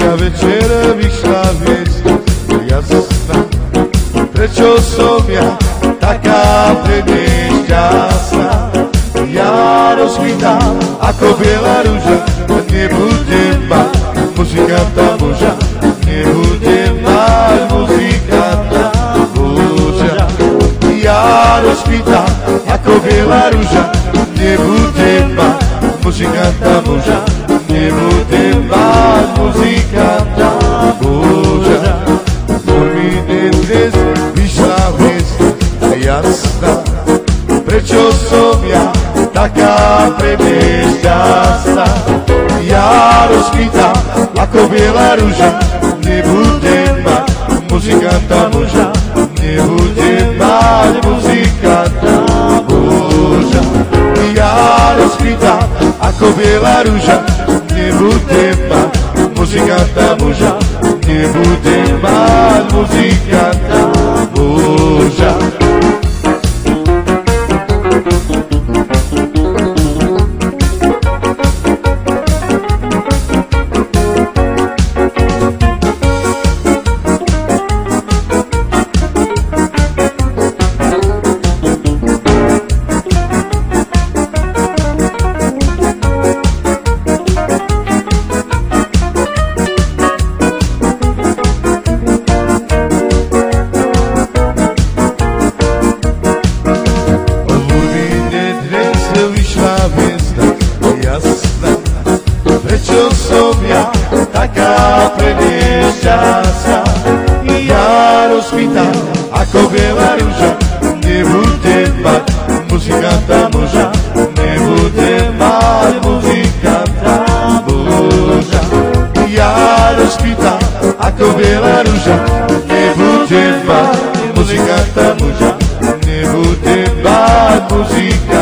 Dneska večer vyšla hviezda jasná. Prečo som ja taká pre nej šťastná? Ja rozkvitá ako biela rúža, nebudem mať muzikanta muža, nebudem mať muzikanta muža. Ja rozkvitá ako biela rúža, nebudem mať muzikanta muža, nebudem mať muzikanta muža. Por mi dnes vyšla hviezda jasná. Prečo som ja taká pre mňa šťastná? Ja rozkvitá ako biela rúža, nebudem mať muzikanta muža, nebudem mať muzikanta muža. Ja rozkvitá ako biela rúža, nebudem mať muzikanta muža, nebudem mať muzikanta muža. Prečo som ja taká pre nej šťastná? Ja rozkvitám ako biela rúža, nebudem mať muzikanta muža, nebudem mať muzikanta muža. Ja rozkvitám ako biela rúža, nebudem mať muzikanta muža, nebudem mať muzikanta